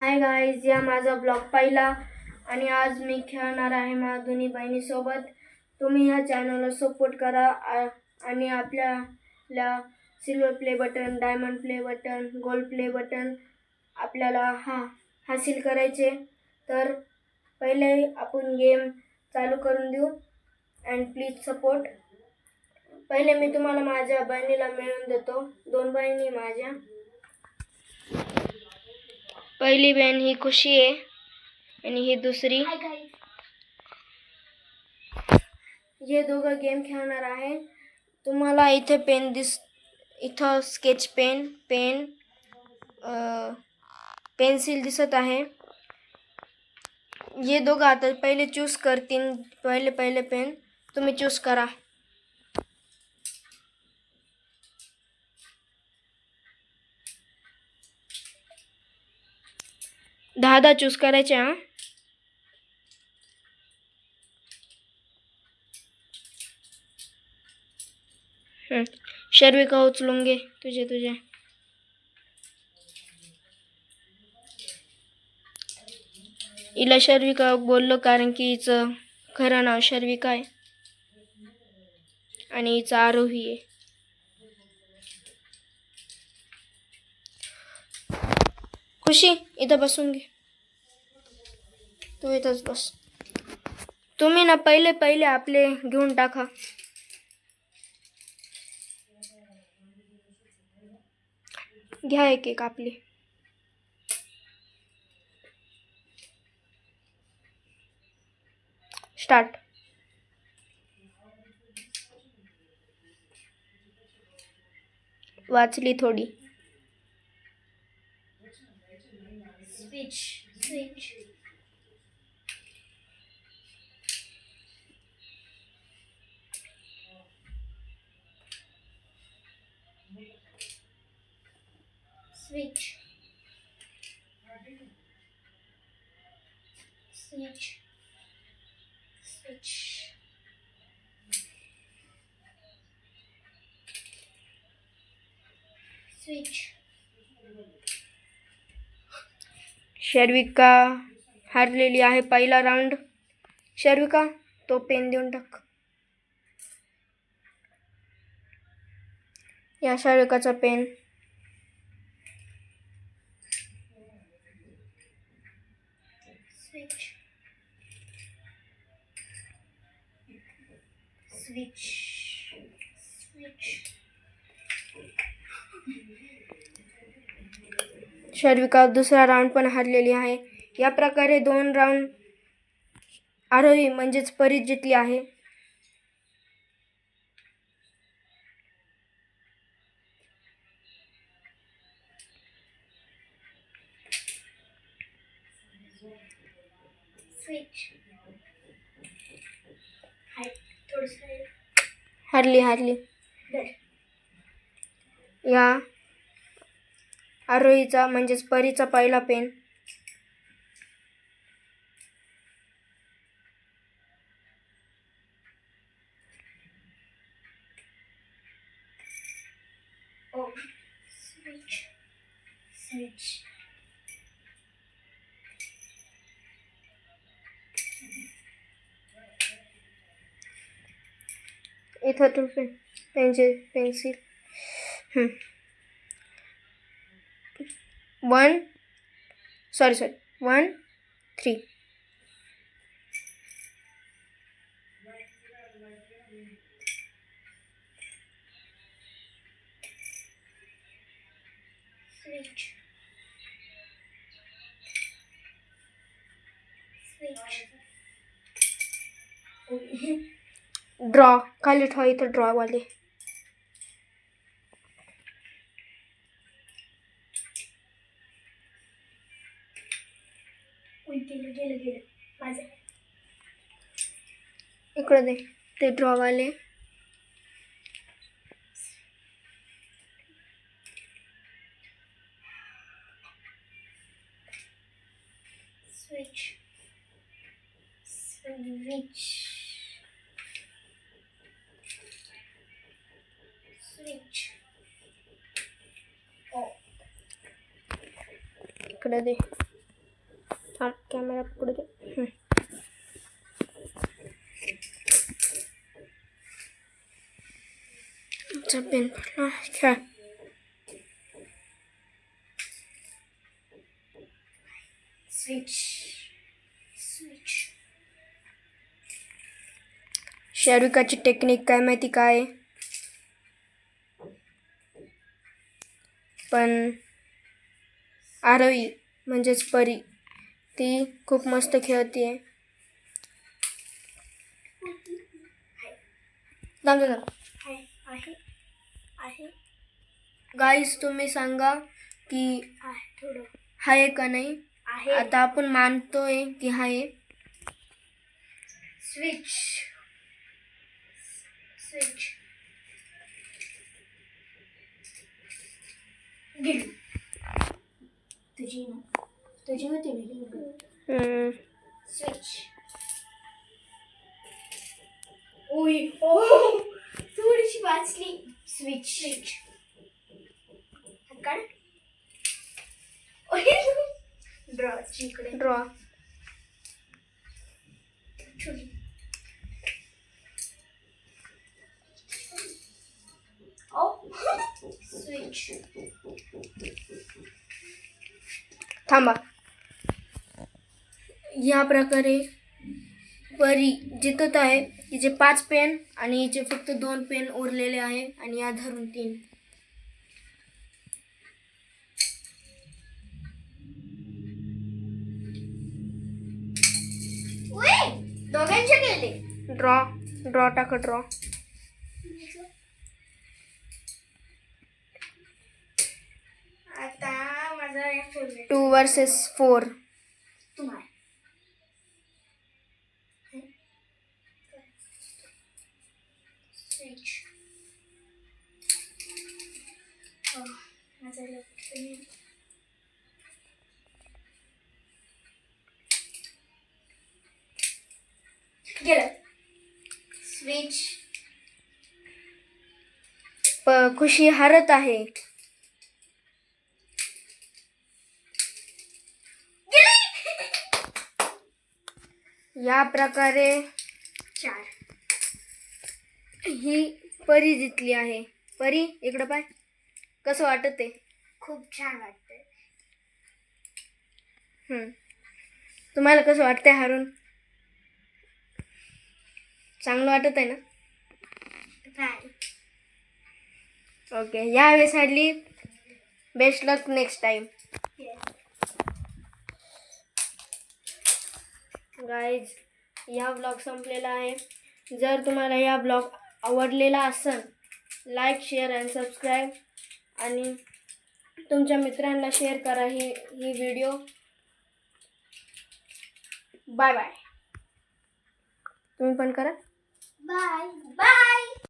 Hi guys, या माझा blog पाहिला आणि आज मी खेळणार आहे माझ्या दोन्ही बहिणीसोबत. तुम्ही ह्या चॅनलला सपोर्ट करा आणि आपल्याला silver play button, diamond play button, gold play button आपल्याला हासिल करायचे. तर पहिले आपण गेम चालू करून देऊ अँड प्लीज सपोर्ट. पहिले मी तुम्हाला माझ्या बहिणीला मिळवून देतो. दोन बहिणी माझ्या. पहिली बहीण ही खुशी आहे आणि ही दुसरी. हे दोघं गेम खेळणार आहे. तुम्हाला इथे इथं स्केच पेन, पेन्सिल दिसत आहे. हे दोघं आता पहिले चूज करतील. पहिले पेन तुम्ही चूज करा. दहा चूज करायचे. शर्विका उचलून घे तुझे. हिला शर्विका बोललो कारण की हिचं खरं नाव शर्विका आहे आणि हिचं आरोही आहे. खुशी इथं बसून घे. तू इथंच बस. तुम्ही ना पहिले आपले घेऊन टाका. घ्या एक आपली. स्टार्ट. वाचली थोडी. स्विच. शर्विका हारलेली आहे पहिला राऊंड. शर्विका तो पेन देऊन टाक. या शर्विकाचा पेन. शर्विका दुसरा राऊंड पण हारलेली आहे. या प्रकारे 2 राऊंड आरोही म्हणजेच परी जिंकली आहे. हारली. या आरोहीचा म्हणजेच परीचा पहिला पेन. इथं तू पेन्सिल. 1 3. ड्रॉ खाली ठेवा. इथं ड्रॉ वाले. इकडे दे ते ड्रॉ वाले. Switch. इकडे दे. थांब कॅमेरा पकडू दे. पेन पडला. खेळ. शाहरुखाची टेक्निक काय माहिती काय, पण आरोही म्हणजेच परी ती खूप मस्त खेळते. गाईज तुम्ही सांगा की आहे का नाही. आता आपण मानतोय की आहे. स्विच तुझी होती ना. स्विच. थोडीशी वाचली. Switch draw. स्विच. थांबा. या प्रकारे परी जितत आहे. हिचे 5 पेन आणि हिचे फक्त 2 पेन उरलेले आहे आणि या धरून 3. दोघांचे गेले. ड्रॉ टाका. ड्रॉ. आता माझा 2 vs 4. तुम्हाला गेलं. स्विच. खुशी हारत आहे. या प्रकारे 4 ही परी जिंकली आहे. परी इकडं पाय. कसं वाटत आहे? खूप छान वाटतंय. तुम्हाला कसं वाटतंय हारून? चांगलं वाटत आहे ना. ओके. यावेळेस हारली. बेस्ट लक नेक्स्ट टाइम. गाईज या ब्लॉग संपलेला आहे. जर तुम्हाला या ब्लॉग आवडलेला असेल लाईक शेअर आणि सबस्क्राईब आणि तुमच्या मित्रांना शेअर करा ही व्हिडिओ. Bye bye. तुम्ही पण करा. बाय.